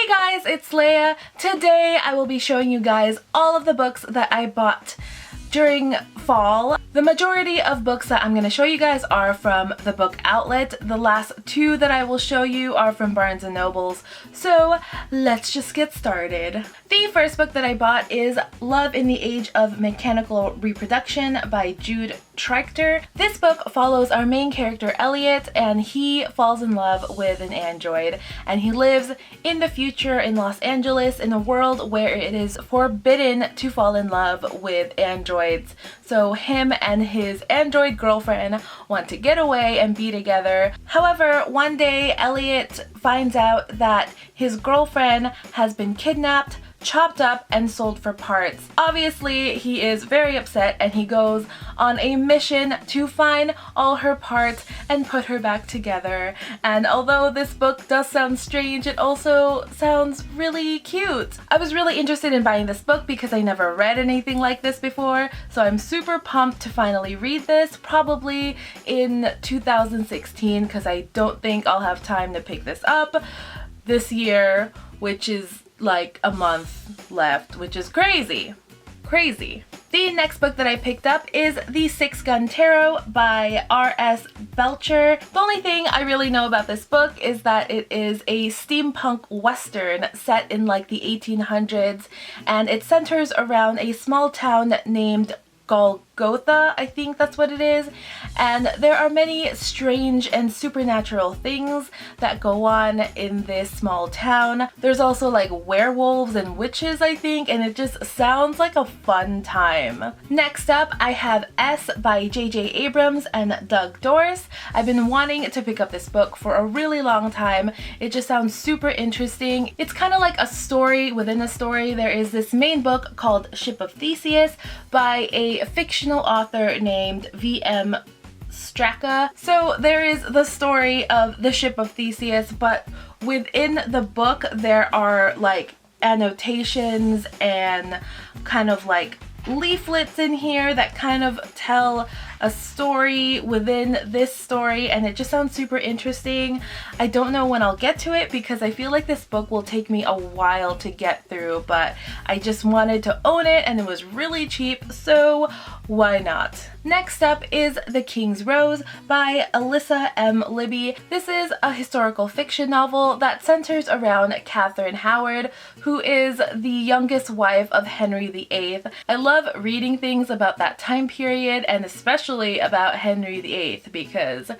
Hey guys, it's Leia. Today I will be showing you guys all of the books that I bought during fall. The majority of books that I'm going to show you guys are from the book outlet. The last two that I will show you are from Barnes & Nobles. So let's just get started. The first book that I bought is Love in the Age of Mechanical Reproduction by Jude Treuchter. This book follows our main character Elliot, and he falls in love with an android, and he lives in the future in Los Angeles in a world where it is forbidden to fall in love with androids. So him and his android girlfriend want to get away and be together. However, one day Elliot finds out that his girlfriend has been kidnapped, chopped up, and sold for parts. Obviously, he is very upset and he goes on a mission to find all her parts and put her back together. And although this book does sound strange, it also sounds really cute. I was really interested in buying this book because I never read anything like this before, so I'm super pumped to finally read this, probably in 2016, because I don't think I'll have time to pick this up this year, which is like a month left, which is crazy. The next book that I picked up is The Six Gun Tarot by R.S. Belcher. The only thing I really know about this book is that it is a steampunk western set in like the 1800s, and it centers around a small town named Golgotha, I think that's what it is, and there are many strange and supernatural things that go on in this small town. There's also like werewolves and witches, I think, and it just sounds like a fun time. Next up, I have S by J.J. Abrams and Doug Dorris. I've been wanting to pick up this book for a really long time. It just sounds super interesting. It's kind of like a story within a story. There is this main book called Ship of Theseus by a fictional author named V.M. Straka. So there is the story of the Ship of Theseus, but within the book there are like annotations and kind of like leaflets in here that kind of tell a story within this story, and it just sounds super interesting. I don't know when I'll get to it because I feel like this book will take me a while to get through, but I just wanted to own it and it was really cheap, so why not? Next up is The King's Rose by Alyssa M. Libby. This is a historical fiction novel that centers around Catherine Howard, who is the youngest wife of Henry VIII. I love reading things about that time period, and especially about Henry VIII because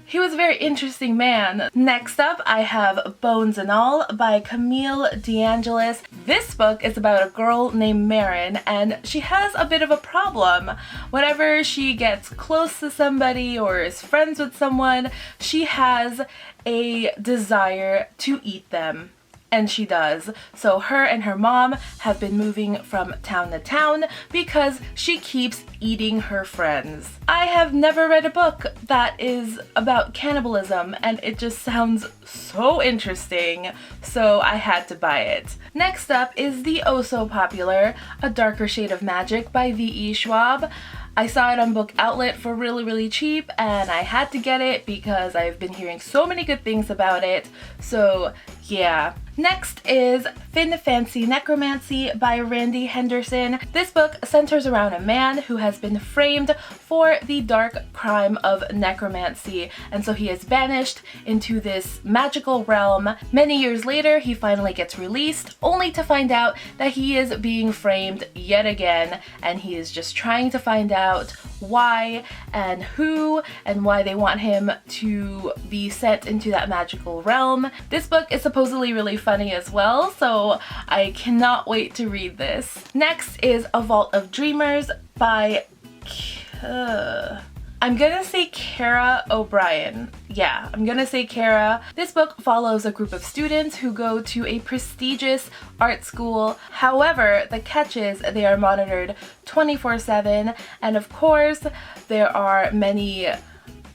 he was a very interesting man. Next up, I have Bones and All by Camille DeAngelis. This book is about a girl named Marin, and she has a bit of a problem. Whenever she gets close to somebody or is friends with someone, she has a desire to eat them. And she does. So her and her mom have been moving from town to town because she keeps eating her friends. I have never read a book that is about cannibalism, and it just sounds so interesting, so I had to buy it. Next up is the oh-so popular A Darker Shade of Magic by V.E. Schwab. I saw it on Book Outlet for really cheap, and I had to get it because I've been hearing so many good things about it, so yeah. Next is Fin Fancy Necromancy by Randy Henderson. This book centers around a man who has been framed for the dark crime of necromancy, and so he is banished into this magical realm. Many years later, he finally gets released, only to find out that he is being framed yet again, and he is just trying to find out why and who and why they want him to be sent into that magical realm. This book is supposedly really funny as well, so I cannot wait to read this. Next is A Vault of Dreamers by I'm gonna say Kara O'Brien. Yeah, I'm gonna say Kara. This book follows a group of students who go to a prestigious art school. However, the catch is they are monitored 24/7, and of course there are many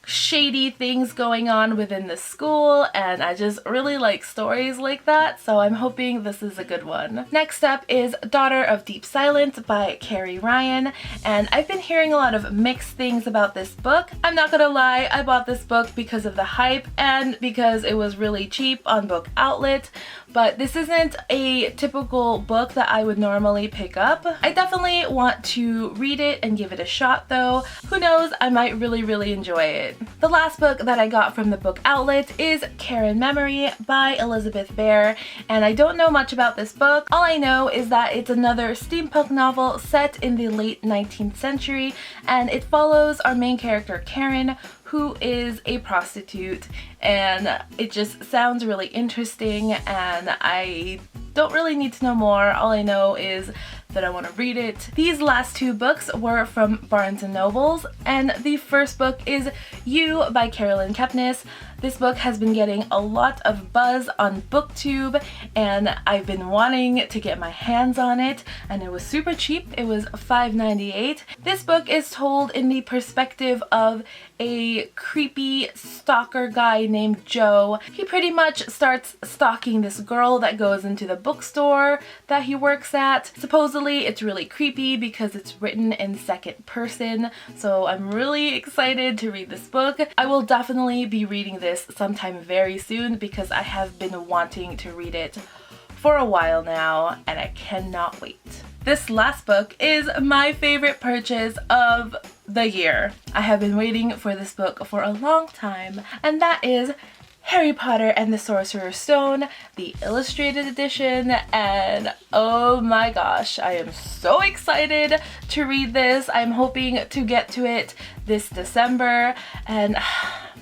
shady things going on within the school, and I just really like stories like that, so I'm hoping this is a good one. Next up is Daughter of Deep Silence by Carrie Ryan, and I've been hearing a lot of mixed things about this book. I'm not gonna lie, I bought this book because of the hype and because it was really cheap on Book Outlet, but this isn't a typical book that I would normally pick up. I definitely want to read it and give it a shot though. Who knows, I might really enjoy it. The last book that I got from the Book Outlet is Karen Memory by Elizabeth Bear, and I don't know much about this book. All I know is that it's another steampunk novel set in the late 19th century, and it follows our main character Karen, who is a prostitute, and it just sounds really interesting, and I don't really need to know more. All I know is that I want to read it. These last two books were from Barnes & Nobles, and the first book is You by Carolyn Kepnes. This book has been getting a lot of buzz on BookTube, and I've been wanting to get my hands on it, and it was super cheap. It was $5.98. This book is told in the perspective of a creepy stalker guy named Joe. He pretty much starts stalking this girl that goes into the bookstore that he works at. Supposedly it's really creepy because it's written in second person, so I'm really excited to read this book. I will definitely be reading this sometime very soon because I have been wanting to read it for a while now, and I cannot wait. This last book is my favorite purchase of the year. I have been waiting for this book for a long time, and that is Harry Potter and the Sorcerer's Stone, the illustrated edition, and oh my gosh, I am so excited to read this. I'm hoping to get to it this December, and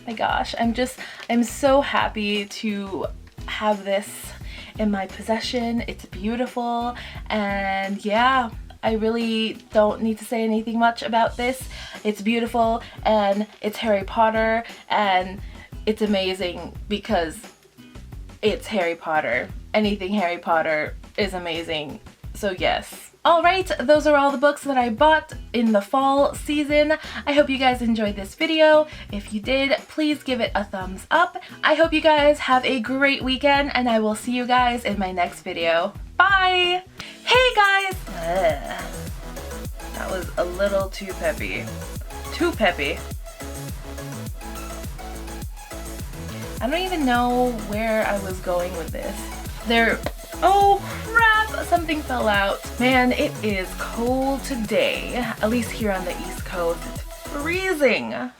my gosh, I'm so happy to have this in my possession. It's beautiful, and yeah, I really don't need to say anything much about this. It's beautiful, and it's Harry Potter, and it's amazing because it's Harry Potter. Anything Harry Potter is amazing, so yes. Alright, those are all the books that I bought in the fall season. I hope you guys enjoyed this video. If you did, please give it a thumbs up. I hope you guys have a great weekend, and I will see you guys in my next video. Bye! Hey guys! That was a little too peppy. Too peppy. I don't even know where I was going with this. Oh crap! Something fell out. Man, it is cold today. At least here on the East Coast, it's freezing.